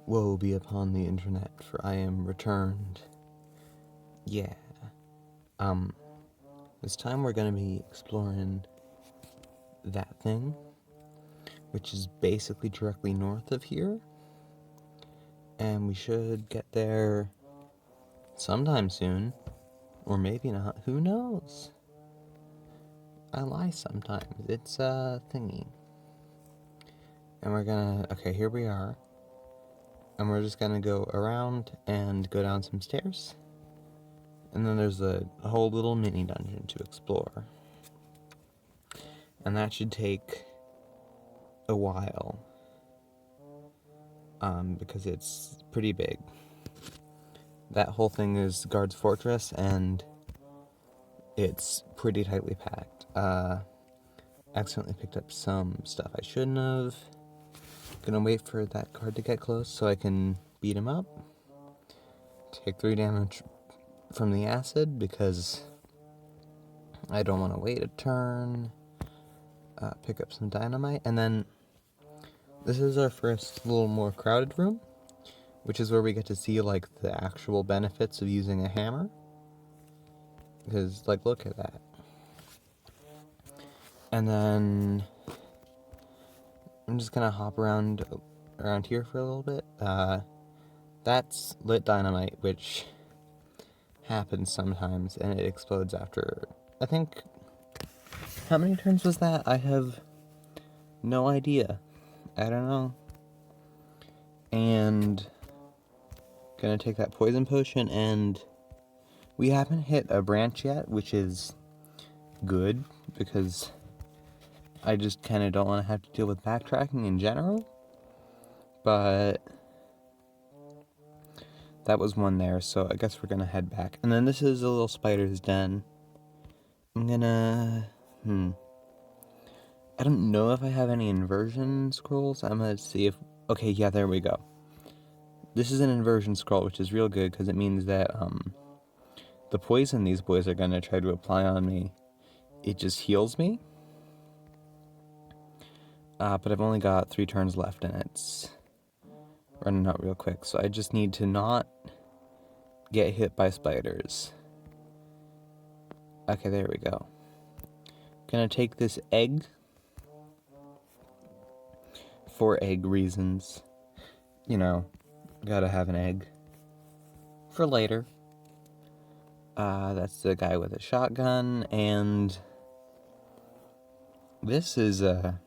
Woe be upon the internet, for I am returned. Yeah. This time we're gonna be exploring that thing, which is basically directly north of here. And we should get there sometime soon. Or maybe not. Who knows? I lie sometimes. It's a thingy. And we're gonna... Okay, here we are. And we're just gonna go around and go down some stairs. And then there's a whole little mini dungeon to explore. And that should take a while. Because it's pretty big. That whole thing is Guard's Fortress, and it's pretty tightly packed. Accidentally picked up some stuff I shouldn't have. Gonna wait for that guard to get close so I can beat him up. Take 3 damage from the acid because I don't want to wait a turn. Pick up some dynamite, and then this is our first little more crowded room, which is where we get to see like the actual benefits of using a hammer. Because like, look at that. And then I'm just gonna hop around here for a little bit. That's lit dynamite, which happens sometimes, and it explodes after, I think, how many turns was that? I have no idea. I don't know. And gonna take that poison potion, and we haven't hit a branch yet, which is good, because I just kind of don't want to have to deal with backtracking in general. But that was one there, so I guess we're gonna head back. And then this is a little spider's den. I'm gonna... I don't know if I have any inversion scrolls. I'm gonna see if... Okay, yeah, there we go. This is an inversion scroll, which is real good, because it means that, the poison these boys are gonna try to apply on me, it just heals me. But I've only got 3 turns left, and it's running out real quick, so I just need to not get hit by spiders. Okay, there we go. Gonna take this egg for egg reasons. You know, gotta have an egg for later. That's the guy with a shotgun, and this is a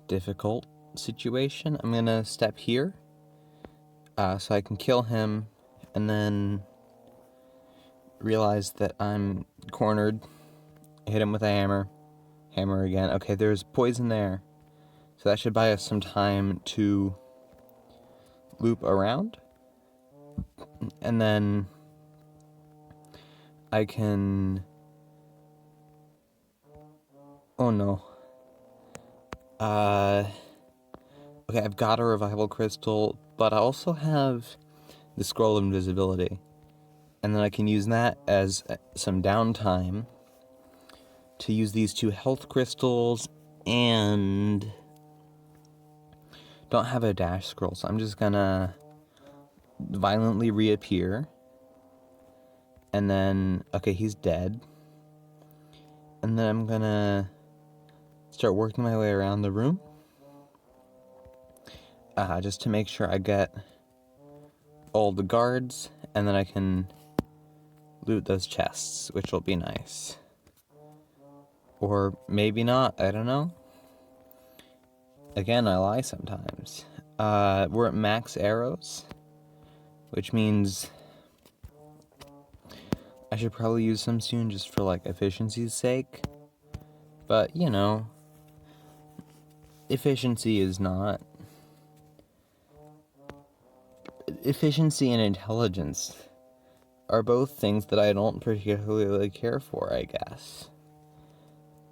difficult situation. I'm gonna step here so I can kill him, and then realize that I'm cornered. Hit him with a hammer. Hammer again. Okay, there's poison there, so that should buy us some time to loop around, and then I can... Oh no. Okay, I've got a revival crystal, but I also have the scroll of invisibility. And then I can use that as some downtime to use these 2 health crystals, and don't have a dash scroll, so I'm just gonna violently reappear. And then, okay, he's dead. And then I'm gonna start working my way around the room. Just to make sure I get all the guards, and then I can loot those chests, which will be nice. Or maybe not, I don't know. Again, I lie sometimes. We're at max arrows, which means I should probably use some soon just for, like, efficiency's sake. But, you know, efficiency is not... Efficiency and intelligence are both things that I don't particularly care for, I guess.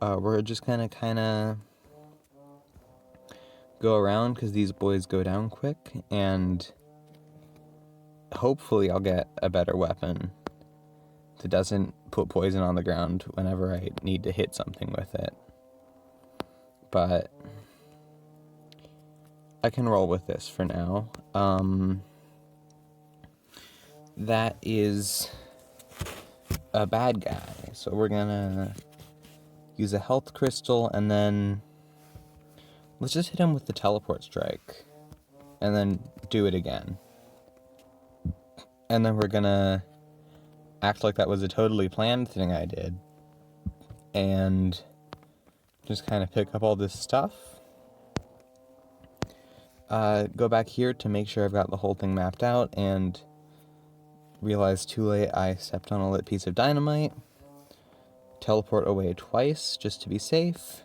We're just gonna kinda go around because these boys go down quick, and hopefully I'll get a better weapon that doesn't put poison on the ground whenever I need to hit something with it. But I can roll with this for now. That is a bad guy. So we're gonna use a health crystal, and then let's just hit him with the teleport strike. And then do it again. And then we're gonna act like that was a totally planned thing I did. And just kind of pick up all this stuff. Go back here to make sure I've got the whole thing mapped out, and realize too late I stepped on a lit piece of dynamite. Teleport away twice just to be safe.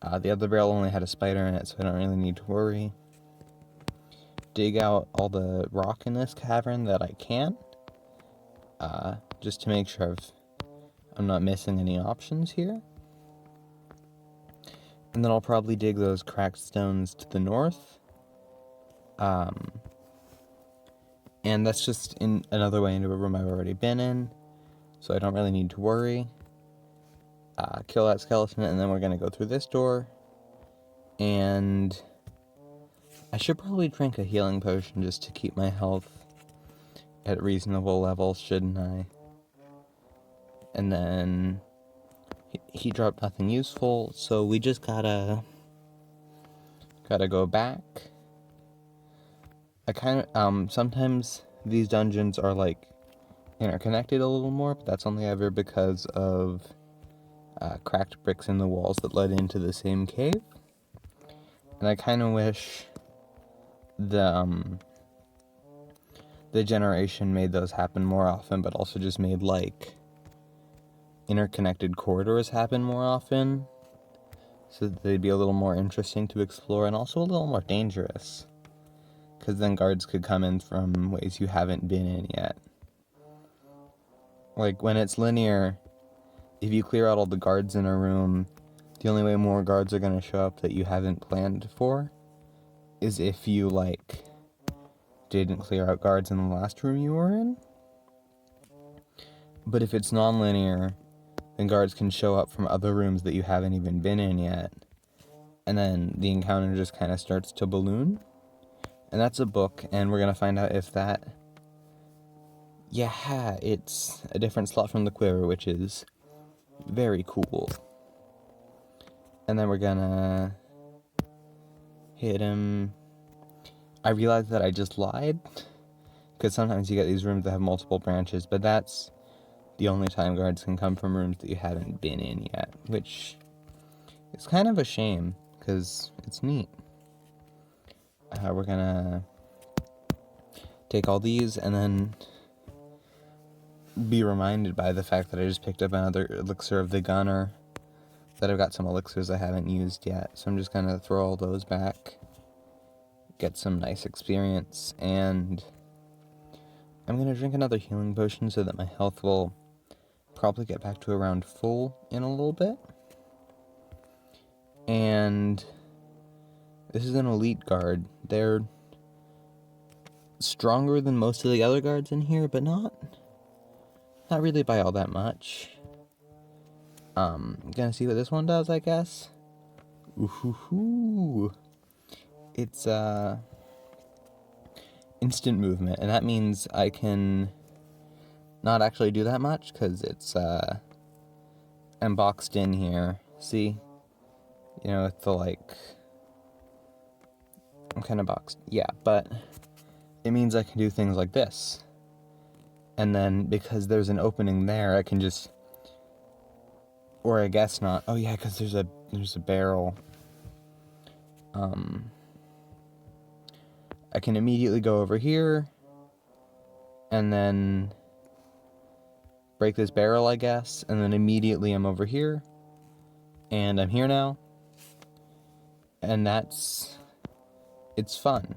The other barrel only had a spider in it, so I don't really need to worry. Dig out all the rock in this cavern that I can, just to make sure I'm not missing any options here. And then I'll probably dig those cracked stones to the north. And that's just in another way into a room I've already been in, so I don't really need to worry. Kill that skeleton, and then we're going to go through this door. And I should probably drink a healing potion just to keep my health at reasonable levels, shouldn't I? And then he dropped nothing useful, so we just gotta go back. I kind of, sometimes these dungeons are, like, interconnected a little more, but that's only ever because of cracked bricks in the walls that led into the same cave. And I kind of wish the generation made those happen more often, but also just made, like, interconnected corridors happen more often, so that they'd be a little more interesting to explore, and also a little more dangerous, because then guards could come in from ways you haven't been in yet. Like, when it's linear, if you clear out all the guards in a room, the only way more guards are going to show up that you haven't planned for is if you, like, didn't clear out guards in the last room you were in. But if it's non-linear, then guards can show up from other rooms that you haven't even been in yet, and then the encounter just kind of starts to balloon. And that's a book, and we're going to find out if that... Yeah, it's a different slot from the quiver, which is very cool. And then we're gonna hit him. I realized that I just lied, because sometimes you get these rooms that have multiple branches, but that's the only time guards can come from rooms that you haven't been in yet, which is kind of a shame, because it's neat. We're gonna take all these, and then be reminded by the fact that I just picked up another elixir of the gunner, that I've got some elixirs I haven't used yet, so I'm just gonna throw all those back, get some nice experience, and I'm gonna drink another healing potion so that my health will probably get back to around full in a little bit. And this is an elite guard. They're stronger than most of the other guards in here, but not really by all that much. Gonna see what this one does, I guess. Ooh-hoo-hoo. It's instant movement, and that means I can not actually do that much, because it's I'm boxed in here. See? You know, with the, like, I'm kind of boxed. Yeah, but it means I can do things like this. And then, because there's an opening there, I can just... Or I guess not. Oh yeah, because there's a barrel. I can immediately go over here, and then break this barrel, I guess, and then immediately I'm over here, and I'm here now, and it's fun.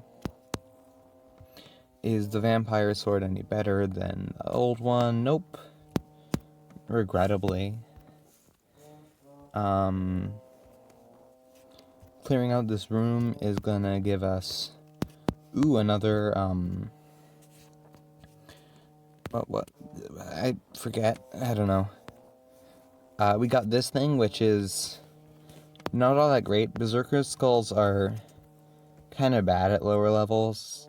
Is the vampire sword any better than the old one? Nope. Regrettably. Clearing out this room is gonna give us, another, what, I forget, I don't know. We got this thing, which is not all that great. Berserker skulls are kind of bad at lower levels.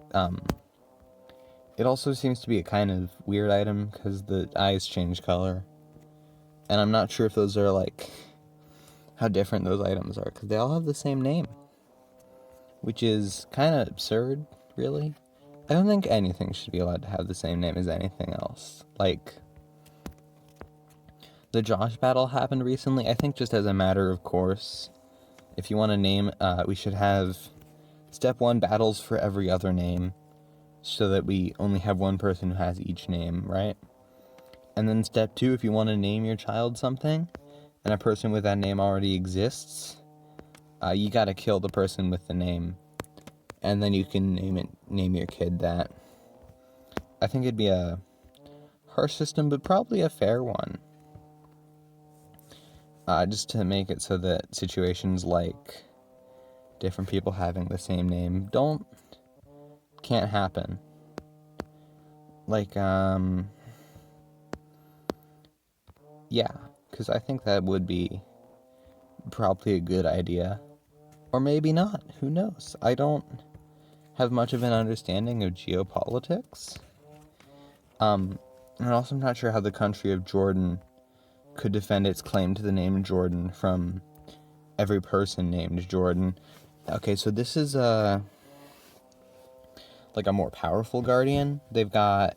It also seems to be a kind of weird item because the eyes change color. And I'm not sure if those are like how different those items are, because they all have the same name, which is kind of absurd, really. I don't think anything should be allowed to have the same name as anything else. Like, the Josh battle happened recently. I think just as a matter of course, if you want to name, we should have step 1 battles for every other name, so that we only have one person who has each name, right? And then step 2, if you want to name your child something, and a person with that name already exists, you gotta kill the person with the name, and then you can name your kid that. I think it'd be a harsh system, but probably a fair one. Just to make it so that situations like different people having the same name can't happen. Like, yeah, because I think that would be probably a good idea. Or maybe not, who knows? I don't have much of an understanding of geopolitics. And also I'm not sure how the country of Jordan could defend its claim to the name Jordan from every person named Jordan. Okay, so this is like a more powerful guardian. They've got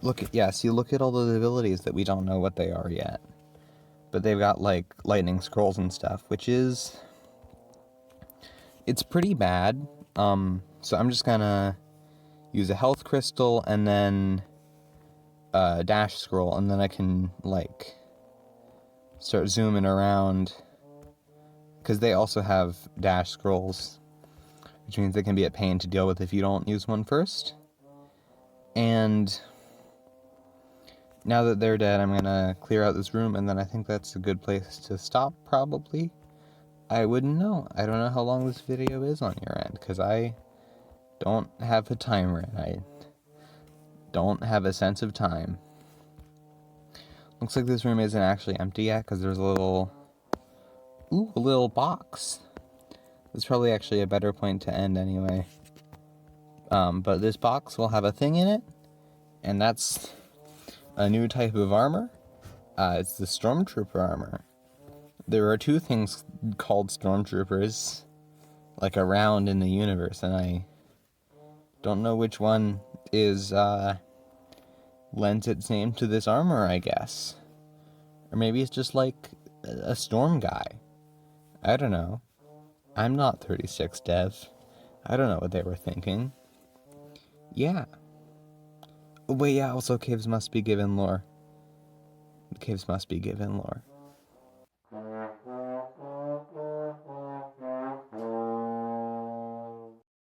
look at all those abilities that we don't know what they are yet. But they've got like lightning scrolls and stuff, which is it's pretty bad. So I'm just gonna use a health crystal and then a dash scroll, and then I can like start zooming around, because they also have dash scrolls, which means they can be a pain to deal with if you don't use one first. And now that they're dead, I'm gonna clear out this room, and then I think that's a good place to stop, probably. I wouldn't know. I don't know how long this video is on your end, because I don't have a timer, and I don't have a sense of time. Looks like this room isn't actually empty yet, because there's a little box. That's probably actually a better point to end anyway. But this box will have a thing in it, and that's a new type of armor. It's the Stormtrooper armor. There are 2 things called Stormtroopers, like, around in the universe, and I don't know which one is, lends its name to this armor, I guess. Or maybe it's just, like, a storm guy. I don't know. I'm not 36 Dev. I don't know what they were thinking. Yeah. Oh, wait, yeah, also caves must be given lore. Caves must be given lore.